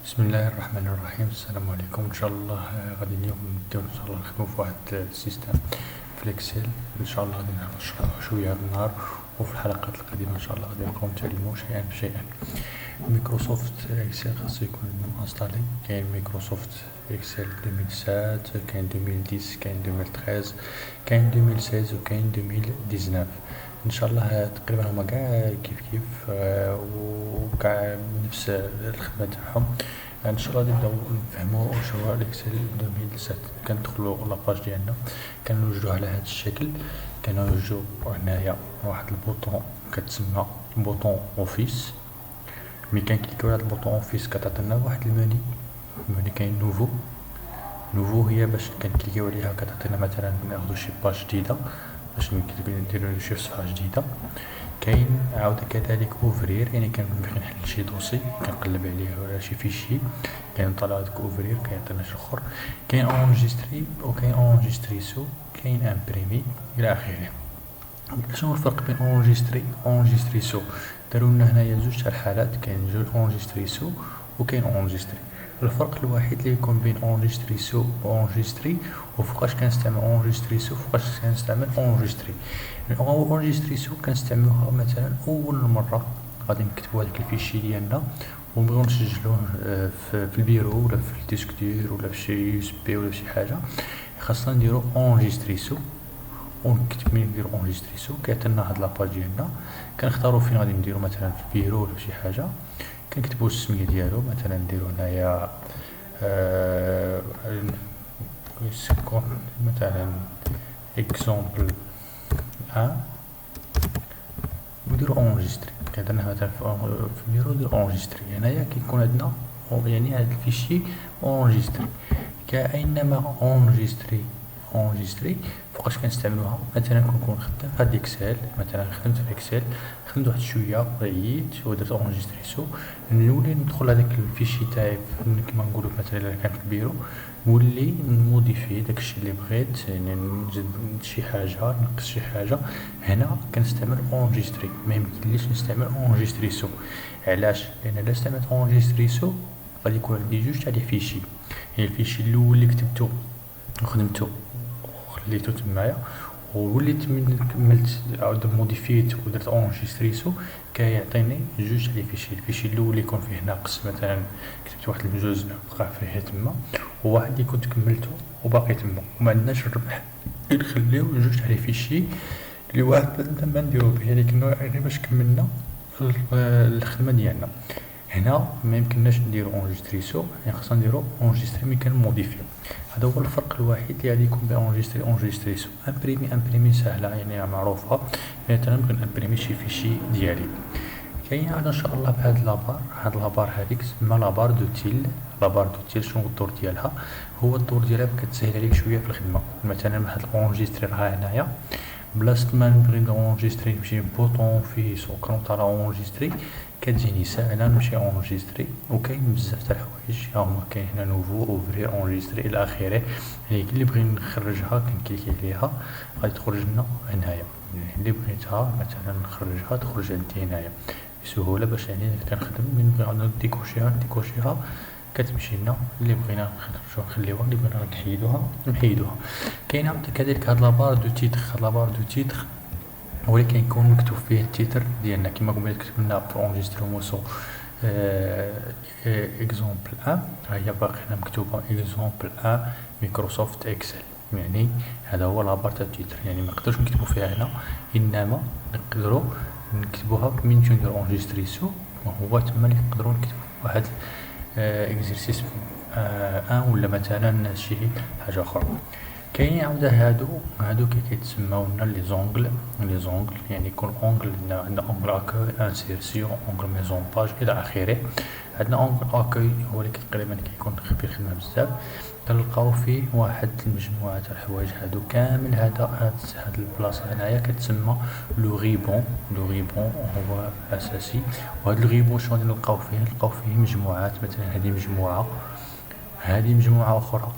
بسم الله الرحمن الرحيم. السلام عليكم. ان شاء الله غادي اليوم نبداو ان شاء الله نخدمو في واحد السيستم في الاكسل. ان شاء الله غادي نشرحو شويه هاد النهار، وفي الحلقات القادمه ان شاء الله غادي نبقاو نتعلمو شيئا فشيئا. مايكروسوفت اكسل خاصو يكون انستالي. كاين مايكروسوفت اكسل 2007، كاين 2010، كاين 2013، كاين 2016 وكاين 2019. ان شاء الله تقريبا هما كاع كيف وكاع نفس الخدمه تاعهم. ان شاء الله نبداو نفهموا واش هو الاكسل 2007. كندخلوا لاباج ديالنا، كنوجدوه على هذا الشكل. كنوجدو هنايا واحد البوطون كتسمى بوطون اوفيس. ملي كنكليكيو على البوطون اوفيس كتعطينا واحد المنيو كاين نوفو هي باش كنكليكيو عليها كتعطينا مثلا ناخذ شي باج جديده باش نديرو شي صفحه جديده. كاين عاود كذلك اوفرير، يعني كنبغي نحل شي دوسي كنقلب عليه ولا شي فيشي كنطلع هذاك اوفرير كيعطينا شي اخر. كاين اونجستري وكاين اونجستري سو، كاين امبريمي الى اخره. شنو الفرق بين اونجستري سو؟ داروا لنا هنايا زوج تاع الحالات، كاين جوج اونجستري سو وكاين اونجستري. الفرق الوحيد اللي يكون بين اونجستري سو واونجستري وفوقاش كنستعمل اونجستري سو وفوقاش كنستعمل اونجستري. اونجستري سو كنستعملوها مثلا اول مره غادي نكتبوا هذاك الفيشي ديالنا ونبغيو نسجلوه في البيرو ولا في الديسك دير ولا في شي يو اس بي ولا شي حاجه، خاصنا نديرو اونجستري سو. ونكتب ملي نديرو اونجستري سو كيعطينا هاد لاباج ديالنا، كنختارو فين غادي نديرو مثلا في البيرو ولا شي حاجه. كنكتبو السميه ديالو مثلا نديرو هنايا يكون مثلا اكزومبل ونديرو اونجستري. كيعطينا مثلا في البيرو نديرو اونجستري. هنايا كيكون عندنا يعني هاد الفيشي اونجستري. كاينما اونجستري فوقاش كنستعملوها مثلا كنكون خدام في هاد اكسل، مثلا خدمت في اكسل خدمت واحد شويه عييت ودرت اونجستري سو، نولي ندخل هذاك الفيشي تاعي كيما نقولوا مثلا الا كان في البيرو نولي نموديفي داكشي اللي بغيت، يعني نزيد شي حاجه نقص شي حاجه. هنا كنستعمل اونجستري، ما يمكنليش نستعمل اونجستري سو. علاش؟ لان الا استعملت اونجستري سو غادي يكون عندي جوج تاع لي فيشي، يعني الفيشي الاول اللي كتبتو وخدمتو وخليتو تمايا، ووليت من كملت عاود موديفيت ودرت اونجستري سو كيعطيني جوج تاع لي فيشي. الفيشي الاول اللي يكون فيه ناقص مثلا كتبت واحد الجزء بقى فيه تما، وواحد اللي كنت كملته وباقي تما، وما عندناش الربح نخليو جوج تاع لي فيشي اللي واحد ما نديرو به، يعني باش كملنا الخدمه ديالنا. هنا ما يمكنناش نديرو اونجستري سو، يعني خاصنا نديرو اونجستري ملي كنموديفيو. هذا هو الفرق الوحيد اللي غادي يكون بين اونجستري سو. امبريمي سهله، يعني معروفه، مثلا نبغي نامبريمي شي فيشي ديالي. كاين ان شاء الله بهاد لابار، هاد لابار هذيك تسمى لابار دوتيل. شنو الدور ديالها؟ هو الدور ديالها كتسهل عليك شويه في الخدمه. مثلا هاد اونجستري راه هنايا، بلاصه ما نبغي اونجستري نمشي بوطون فيه كنوط على اونجستري كتجيني ساهله نمشي اونجستري. وكاين بزاف تاع الحوايج هما، كاين هنا نوفو اوفرير اونجستري الى اخره. يعني اللي بغي نخرجها كنكليكي عليها غادي تخرج لنا هنايا، يعني اللي بغيتها مثلا نخرجها تخرج عندي هنايا بسهوله. باش يعني كنخدم من بغينا نديكوشيها كتمشي لنا. اللي بغينا نخليوها، اللي بغينا نحيدوها. كاين عاود كذلك هاد لابار دو تيتر، ولكن كيكون مكتوب فيه التيتر ديالنا كيما قلنا كتبنا في اونجستري موسو اكزومبل ها هي باقي هنا مكتوبه اكزومبل مايكروسوفت اكسل. يعني هذا هو لابار تاع التيتر، يعني ما نقدروش نكتبو فيها هنا، انما نقدروا نكتبوها من نديرو اونجستري سو. وهو تما اللي نقدروا نكتبو واحد اكزرسيس ولا مثلا شي حاجه اخرى. كاين عاود هادو كيتسماو لنا لي زونغل. يعني يكون اونغل، عندنا اونغل اكوي، انسيرسيون، اونغل ميزون باج الى اخره. عندنا اونغل اكوي هو اللي تقريبا كيكون في الخدمه بزاف، كنلقاو فيه واحد المجموعه تاع الحوايج. هادو كامل هاد البلاصه هنايا كتسمى لو غيبون. هو اساسي. وهاد الغيبون شنو نلقاو فيه مجموعات، مثلا هذه مجموعه اخرى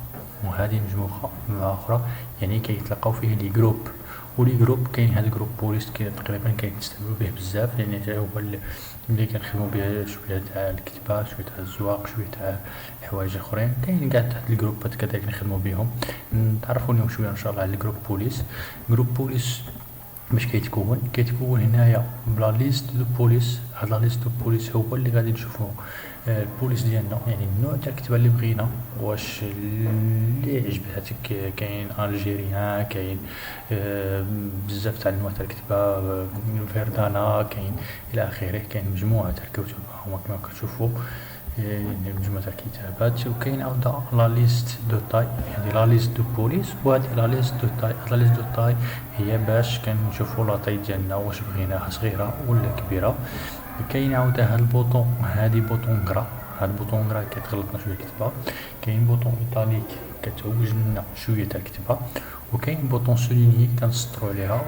وهذه مجموعه اخرى، يعني كيتلقاو فيه لي جروب. ولي جروب كاين هاد الجروب بوليس تقريبا كيستعملوا به بزاف، يعني حتى هو اللي كنخدموا به شويه تاع الكتابه، شويه تاع الزواق، شويه تاع حوايج اخرين. كاين كاع هاد الجروبات كذلك نخدموا بهم. نتعرفوا اليوم شويه ان شاء الله على الجروب بوليس. جروب بوليس باش كيتكون هنايا بلا ليست دو بوليس. هاد لا ليست دو بوليس هو اللي غادي نشوفو البوليس ديالنا، يعني النوع تاع الكتابه اللي بغينا، واش اللي عجبتك. كاين الجيريان، كاين بزاف تاع النوع تاع الكتابه، فيردانا، كاين الى اخره. كاين مجموعه تاع الكتب هما كما كتشوفوا، مجموعه تاع الكتابات. وكاين عاوده لا ليست دو تاي، يعني لا ليست دو بوليس، وهذه لا ليست دو تاي. لا ليست دو تاي هي باش كنشوفوا لا تاي ديالنا، واش بغيناها صغيره ولا كبيره. كاين عاوده هاد البوطون، هادي بوطون غرا. هاد البوطون غرا كتغلطنا شويه الكتابه. كاين بوطون ايطاليك كتعوج لنا شويه تاع الكتابه. وكاين بوطون سوليني كنسطروا عليها،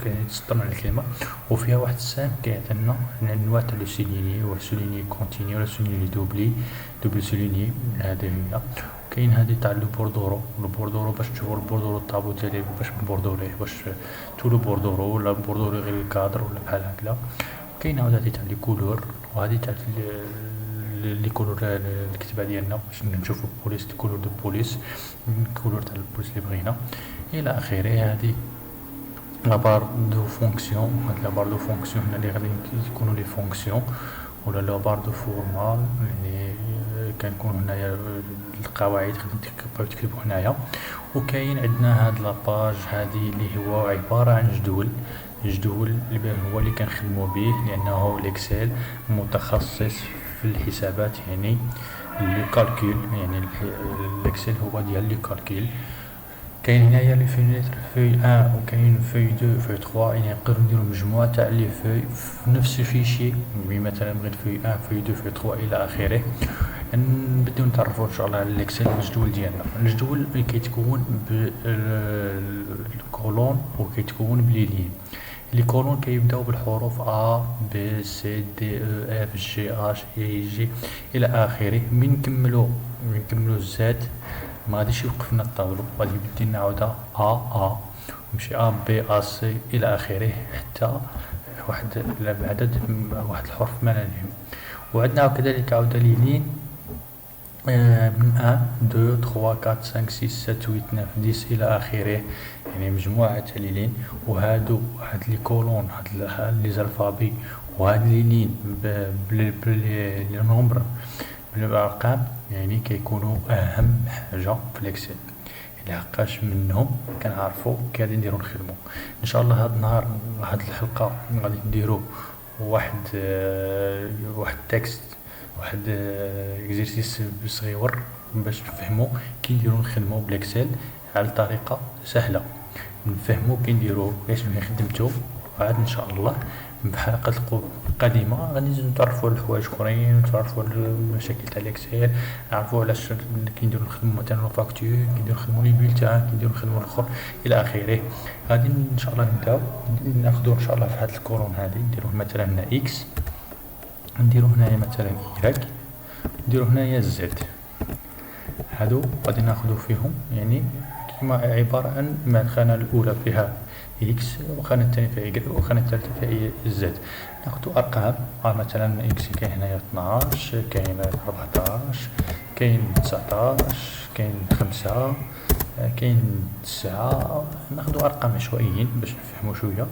كنسطروا على الكلمه، وفيها واحد السهم كيعطينا النوع تاع لو سوليني، هو سوليني كونتينيو ولا سوليني دوبل سوليني. هذه هي. كاين هادي تاع لو بوردورو باش تشوفوا البوردورو الطابو ديالي باش نبوردوريه، باش تو لو بوردورو ولا بوردوري غير الكادر ولا بحال هكذا. كاين عاود هادي تاع لي كولور، وهادي تاع لي كولور الكتابه ديالنا باش نشوفوا بوليس، لي كولور دو بوليس، الكولور تاع البوليس اللي بغينا الى اخره. هادي لابار دو فونكسيون. هاد لابار دو فونكسيون هنا اللي غادي يكونوا لي فونكسيون، ولا لابار دو فورمال اللي كنكون هنايا القواعد غادي تكتبوا هنايا. وكاين عندنا هاد لاباج هادي اللي هو عباره عن جدول اللي هو اللي كنخدموا به، لانه الاكسل متخصص في الحسابات، يعني لي كالكول، يعني الاكسل هو ديال لي كالكول. كاين هنايا لي فينيتر فوي 1 وكاين فوي 2 فوي 3، يعني نقدروا نديروا مجموعه تاع لي فوي في نفس الفيشي، مثلا بغيت فوي 1 فوي 2 فوي 3 الى اخره. نبداو نتعرفوا ان شاء الله على الاكسل والجدول ديالنا. الجدول اللي كيتكون بالكولون وكيتكون بلي لين. لي كولون كيبداو بالحروف ا بي سي دي او اف جي اش اي جي الى اخره. من نكملوا الزاد ما غاديش يوقفنا الطابلو، غادي يبدي لنا عاوده ا ومشي ا بي ا سي الى اخره، حتى واحد العدد واحد الحرف ما نهم. وعندنا كذلك عاوده لي لين من 1 2 3 4 5 6 7 8 9 10 الى اخره، يعني مجموعه تاع لي لين. هاد لي كولون، هاد لي زالفابي، وهاد لي لين بلي نومبر بالارقام، يعني كيكونوا اهم حاجه في الاكسل. لحقاش منهم كنعرفوا كي غادي نديرو نخدمو. ان شاء الله هاد النهار، هاد الحلقه غادي نديرو واحد تكست، واحد اكزرسيس صغيور باش نفهموا كي نديرو نخدمو بالاكسل على طريقه سهله، نفهموا كي نديرو كيفاش خدمتو. وعاد ان شاء الله بحلقات القادمه غادي نتعرفوا على الحوايج اخرين، نتعرفوا على المشاكل تاع الاكسل، نعرفوا علاش كي نديرو نخدموا مثلا فاكتور، كي نديرو نخدموا لي بولتان، كي نديرو نخدموا الاخر الى اخره. غادي ان شاء الله نبداو ناخذوا ان شاء الله في هذا الكولون هذه نديروه مثلا هنا اكس، نديرو هنايا مثلا يراك، نديرو هنايا زد. هادو غادي ناخذو فيهم يعني كما عباره عن ما الخانه الاولى فيها اكس، والخانه الثانيه فيها يكغيك، والخانه الثالثه فيها زد. ناخذو ارقام، مثلا اكس كاين هنايا 12، كاين 14، كاين 19، كاين 5، كاين 9. ناخذو ارقام عشوائيين باش نفهمو شويه.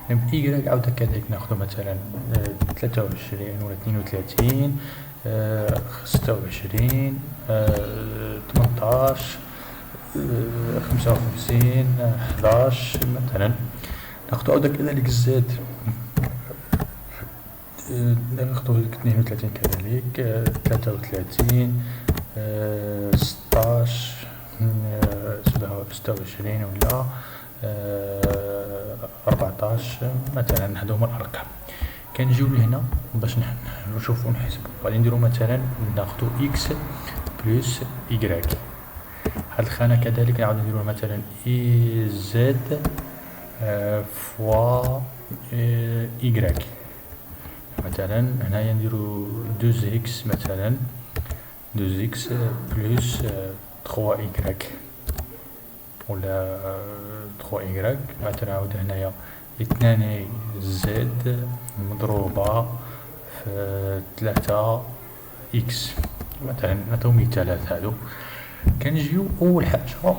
يكغيك عاوده كذلك ناخذو مثلا 23 ولا 32، 26، 18، 55، 11 مثلا. ناخذ عاوده كذلك الزاد، ناخذ 32 كذلك، 33، 16، 26 ولا 14 مثلا. هادو هما الارقام. كنجيو لهنا باش نشوفو نحسبو. غادي نديرو مثلا ناخدو اكس بلس يكغيك. هاد الخانه كذلك نعاودو نديرو مثلا اي زد فوا يكغيك. مثلا هنايا نديرو 2 اكس، مثلا 2 اكس بلس 3 يكغيك. ولا 3 إيكغيك. مثلا نعاود هنايا 2 زد مضروبة في 3 إكس. مثلا نعطيو مثالات هادو. كنجيو أول حاجة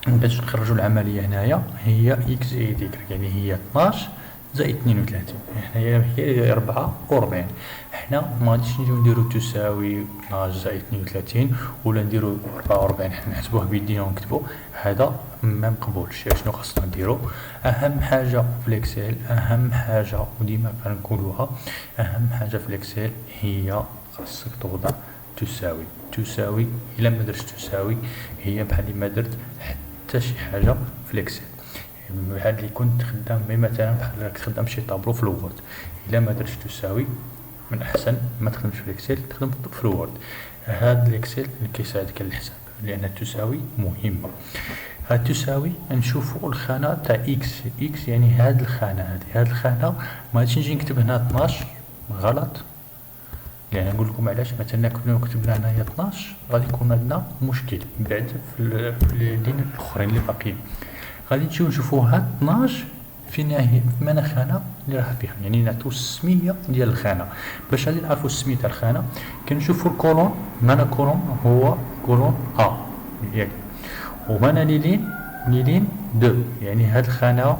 باش نخرجو العملية هنايا هي إكس زائد إيكغيك، يعني هي 12 زائد 32. هنايا هي 44. حنا مغاديش نجيو نديرو تساوي 12 زائد 32 ولا نديرو 44 حنا نحسبوه بيدينا ونكتبو، هذا ما مقبولش. شنو خاصنا نديرو؟ اهم حاجه في الاكسل، اهم حاجه وديما كنقولوها، اهم حاجه في الاكسل هي خاصك توضع تساوي. تساوي الا ما درتش تساوي هي بحال ما درت حتى شي حاجه في الاكسل. بحال اللي كنت خدام مثلا بحال راك تخدم شي طابلو في الوورد، الا ما درتش تساوي من احسن ما تخدمش في الاكسل، تخدم في الوورد. هاد الاكسل اللي كيساعدك على الحساب، لان التساوي مهمه. هاد تساوي نشوفوا الخانه تاع اكس. اكس يعني هاد الخانه، هاد الخانه ما غاديش نجي نكتب هنا 12 غلط، لان نقول لكم علاش. مثلا كنا كتبنا هنايا 12 غادي يكون عندنا مشكل بعد في اللين الاخرين اللي باقيين. غادي نمشيو نشوفوها 12 في ناهية في معنى خانة اللي راه فيها، يعني نعطيو السمية ديال الخانة. باش غادي نعرفو السمية تاع الخانة كنشوفو الكولون. معنى كولون هو كولون ا ياك، ومعنى ليلين ليلين دو، يعني هاد الخانة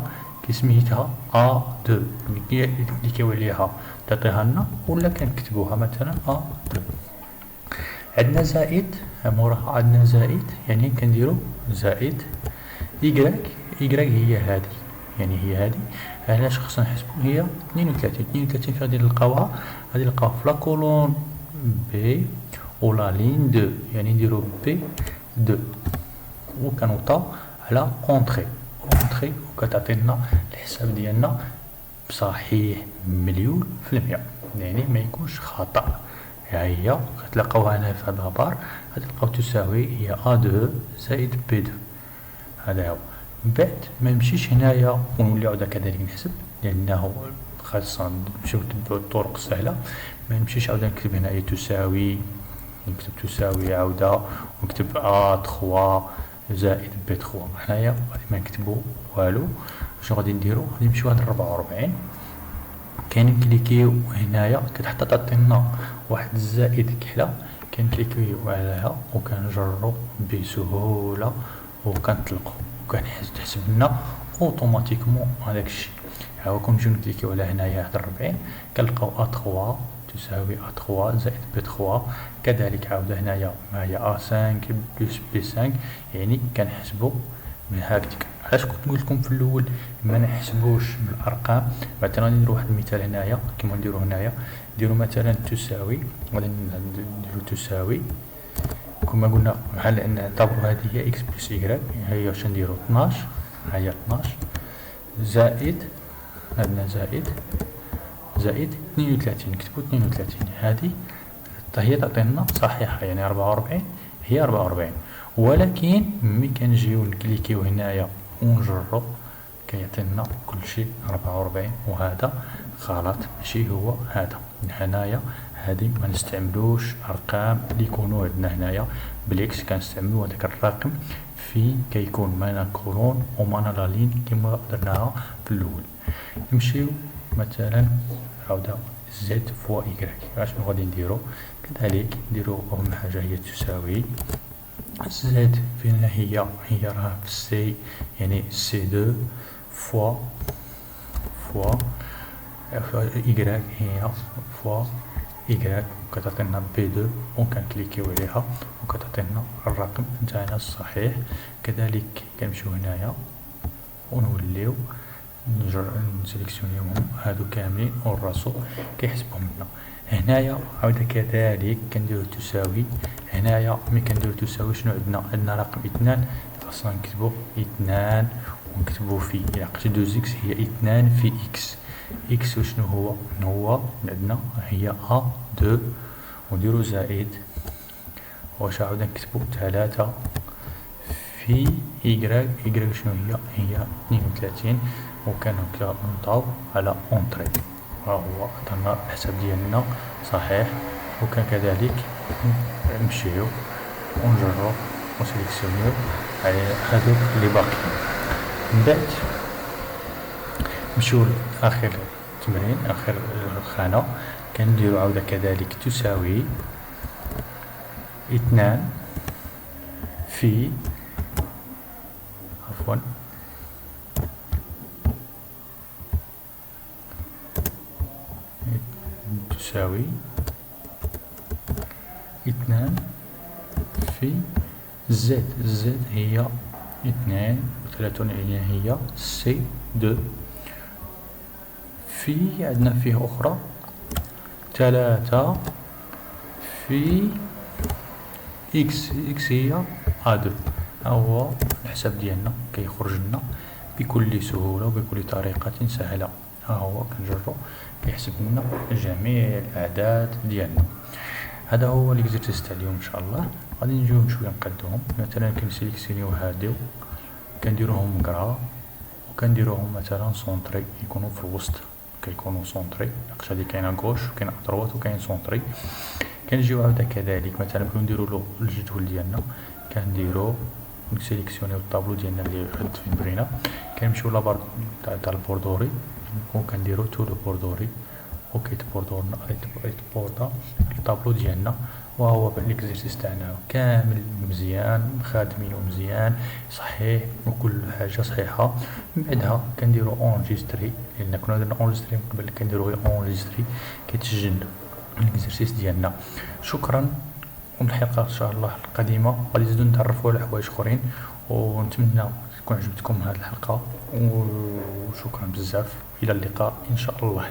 كسميتها ا دو اللي كيوليها تعطيها لنا ولا كنكتبوها مثلا ا دو. عندنا زائد موراها، عندنا زائد يعني كنديرو زائد إيكغيك. إيكغيك هي هادي، يعني هي هادي. علاش خصنا نحسبو؟ هي 32. 32 غادي نلقاوها، غادي نلقاوها في لا كولون بي ولا لين دو، يعني نديرو بي دو وكنوطاو على اونطري. اونطري وكتعطينا الحساب ديالنا بصحيح 100%، يعني ما يكونش خطأ. هي غتلقاوها هنا في هاد لابار، غادي تلقاو تساوي هي ا دو زائد بي دو. هذا هو. من بعد ما نمشيش هنايا ونولي عاود كذلك نحسب، لانه خاصنا نمشيو نتبعو الطرق السهله. ما نمشيش عاود نكتب هنايا تساوي، نكتب تساوي عاوده ونكتب ا 3 زائد بي 3. هنايا غادي ما نكتبو والو. شنو غادي نديرو؟ غادي نمشيو هاد 44 كنكليكيو هنايا، كتحط تعطينا واحد الزائد كحله، كنكليكيو عليها وكنجرو بسهوله وكنطلقو وكنحسب لنا اوتوماتيكمون هداك الشيء. هاو كنمشيو نكليكيو على هنايا هاد 40 كنلقاو ا 3 تساوي ا 3 زائد بي 3. كذلك عاوده هنايا معايا ا 5 بلس بي 5، يعني كنحسبو من هكذاك. علاش كنت نقول لكم في الاول ما نحسبوش بالارقام؟ مثلا نديرو واحد المثال هنايا كيما نديرو هنايا، نديرو مثلا تساوي، غادي نديرو تساوي كما قلنا بحال ان نعتبرو هذه هي اكس بلس ايكغيك. هي واش نديرو 12، هي 12 زائد عندنا زائد 32، نكتبو 32. هذه هي تعطينا صحيحه، يعني 44 هي 44. ولكن ملي كنجيو نكليكيو هنايا ونجرو كيعطينا كلشي 44، وهذا غلط ماشي هو هذا. هنايا هادي ما نستعملوش ارقام اللي يكونوا عندنا هنايا، بالعكس كنستعملوا هذاك الرقم في كيكون معنا كولون ومعنا لا لين كما درناها في الاول. نمشيو مثلا عاوده زد فوا ايكغيك. اشنو غادي نديرو؟ كذلك نديرو اهم حاجه هي تساوي زد فين هي راه في سي، يعني سي دو فوا ايكغيك هي فوا ايكغيك، وكتعطينا بي دو وكنكليكيو عليها وكتعطينا الرقم نتاعنا الصحيح. كذلك كنمشيو هنايا ونوليو نسيليكسيونيوهم هادو كاملين والراسو كيحسبهم لنا. هنايا عاود كذلك كنديرو تساوي. هنايا ملي كنديرو تساوي شنو عندنا رقم 2 خاصنا نكتبو 2 ونكتبو في الى لقيتي 2 اكس هي 2 في اكس. اكس وشنو هو عندنا هي ا 2 ونديرو زائد واش عاود نكتبو 3 في ايكغيك. ايكغيك شنو هي 32 وكنضغطو على اونطري. ها هو عطانا الحساب ديالنا صحيح. وكان كذلك نمشيو ونجرو ونسيليكسيونيو على هذوك اللي باقيين. من بعد نمشيو لآخر تمرين، آخر خانة، كنديرو عاودة كذلك تساوي 2 في عفوا تساوي 2 في زد. زد هي 32 هي سي دو، في عندنا فيه أخرى 3 في إكس. إكس هي A2. ها هو الحساب ديالنا كيخرج لنا بكل سهولة وبكل طريقة سهلة. ها هو كنجرو كيحسب لنا جميع الأعداد ديالنا. هذا هو ليكزيرسيس تاع اليوم ان شاء الله. غادي نجيو شويه نقدوهم، مثلا كنسيليكسيونيو هادو كنديروهم كرا، وكنديروهم مثلا سونطري يكونوا في الوسط، كيكونوا سونطري. ناقص هادي كاينه غوش وكاين ادروات وكاين سونطري. كنجيو عاودا كذلك مثلا كنديرو له الجدول ديالنا، كنديرو نسيليكسيونيو الطابلو ديالنا اللي فين بغينا، كنمشيو لابار تاع البوردوري وكنديرو تو لو بوردوري وكيتبوردورنا يتبوردا الطابلو ديالنا. وهو ليكزيرسيس تاعنا كامل مزيان خادمينو مزيان صحيح وكل حاجه صحيحه. من بعدها كنديرو اونجستري، لان كنا درنا اونجستري من قبل، كنديرو غير اونجستري كيتسجل ليكزيرسيس ديالنا. شكرا، ونلحق ان شاء الله القادمه غادي نزيدو نتعرفوا على حوايج اخرين، ونتمنى تكون عجبتكم هذه الحلقه، وشكرا بزاف، الى اللقاء ان شاء الله.